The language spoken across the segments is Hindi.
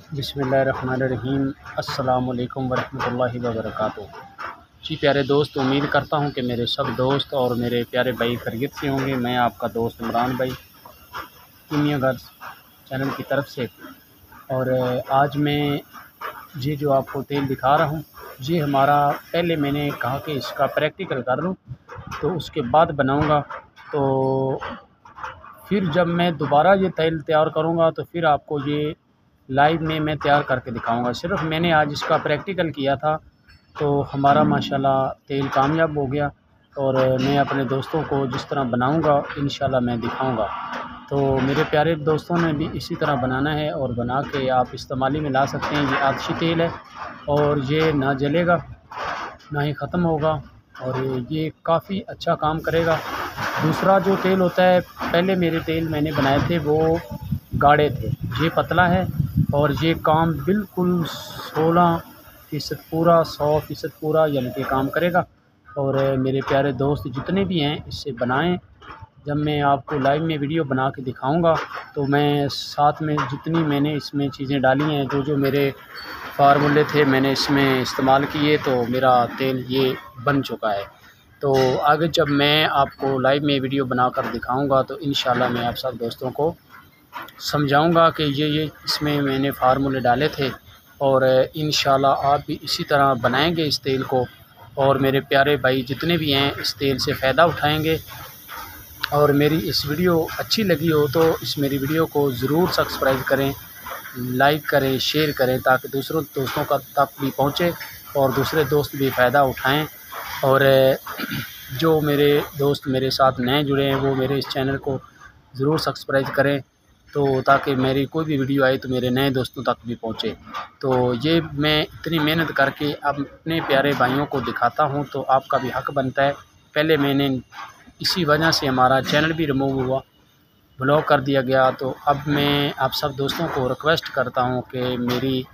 बिस्मिल्लाहिर्रहमानिर्रहीम। अस्सलाम वालेकुम वरहमतुल्लाहि वबरकातुहू। जी प्यारे दोस्त, उम्मीद करता हूँ कि मेरे सब दोस्त और मेरे प्यारे भाई खैरियत से होंगे। मैं आपका दोस्त इमरान भाई कीमिया घर चैनल की तरफ से। और आज मैं ये जो आपको तेल दिखा रहा हूँ, ये हमारा पहले मैंने कहा कि इसका प्रैक्टिकल कर लूँ तो उसके बाद बनाऊँगा। तो फिर जब मैं दोबारा ये तेल तैयार करूँगा तो फिर आपको ये लाइव में मैं तैयार करके दिखाऊंगा। सिर्फ मैंने आज इसका प्रैक्टिकल किया था तो हमारा माशाल्लाह तेल कामयाब हो गया। और मैं अपने दोस्तों को जिस तरह बनाऊंगा इंशाल्लाह मैं दिखाऊंगा। तो मेरे प्यारे दोस्तों ने भी इसी तरह बनाना है और बना के आप इस्तेमाली में ला सकते हैं। ये आतिशी तेल है और ये ना जलेगा ना ही ख़त्म होगा और ये काफ़ी अच्छा काम करेगा। दूसरा जो तेल होता है, पहले मेरे तेल मैंने बनाए थे वो गाढ़े थे, ये पतला है और ये काम बिल्कुल 16% पूरा 100% पूरा यानी कि काम करेगा। और मेरे प्यारे दोस्त जितने भी हैं इससे बनाएं। जब मैं आपको लाइव में वीडियो बना के दिखाऊंगा तो मैं साथ में जितनी मैंने इसमें चीज़ें डाली हैं, जो मेरे फार्मूले थे मैंने इसमें इस्तेमाल किए, तो मेरा तेल ये बन चुका है। तो आगे जब मैं आपको लाइव में वीडियो बनाकर दिखाऊंगा तो इंशाल्लाह मैं आप सब दोस्तों को समझाऊंगा कि ये इसमें मैंने फार्मूले डाले थे। और इंशाल्लाह आप भी इसी तरह बनाएंगे इस तेल को और मेरे प्यारे भाई जितने भी हैं इस तेल से फ़ायदा उठाएंगे। और मेरी इस वीडियो अच्छी लगी हो तो इस मेरी वीडियो को ज़रूर सब्सक्राइब करें, लाइक करें, शेयर करें ताकि दूसरों दोस्तों का तक भी पहुँचे और दूसरे दोस्त भी फ़ायदा उठाएँ। और जो मेरे दोस्त मेरे साथ नए जुड़े हैं वो मेरे इस चैनल को ज़रूर सब्सक्राइब करें तो ताकि मेरी कोई भी वीडियो आए तो मेरे नए दोस्तों तक भी पहुँचे। तो ये मैं इतनी मेहनत करके अपने प्यारे भाइयों को दिखाता हूँ तो आपका भी हक़ बनता है। पहले मैंने इसी वजह से हमारा चैनल भी रिमूव हुआ, ब्लॉक कर दिया गया। तो अब मैं आप सब दोस्तों को रिक्वेस्ट करता हूँ कि मेरी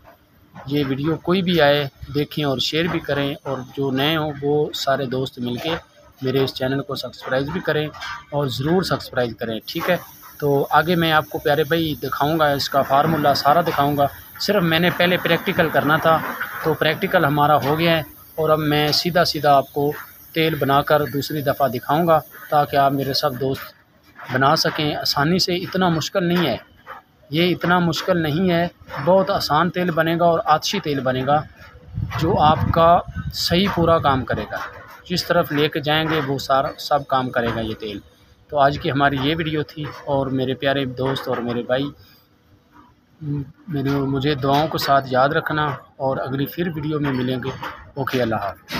ये वीडियो कोई भी आए देखें और शेयर भी करें और जो नए हों वो सारे दोस्त मिलके मेरे इस चैनल को सब्सक्राइब भी करें और ज़रूर सब्सक्राइब करें, ठीक है। तो आगे मैं आपको प्यारे भाई दिखाऊंगा, इसका फार्मूला सारा दिखाऊंगा। सिर्फ मैंने पहले प्रैक्टिकल करना था तो प्रैक्टिकल हमारा हो गया है और अब मैं सीधा सीधा आपको तेल बनाकर दूसरी दफ़ा दिखाऊंगा ताकि आप मेरे सब दोस्त बना सकें आसानी से। इतना मुश्किल नहीं है, ये इतना मुश्किल नहीं है, बहुत आसान तेल बनेगा और आतिशी तेल बनेगा जो आपका सही पूरा काम करेगा। जिस तरफ लेके जाएंगे वो सारा सब काम करेगा ये तेल। तो आज की हमारी ये वीडियो थी और मेरे प्यारे दोस्त और मेरे भाई मुझे दुआओं के साथ याद रखना और अगली फिर वीडियो में मिलेंगे। ओके, अल्लाह हाफ़िज़।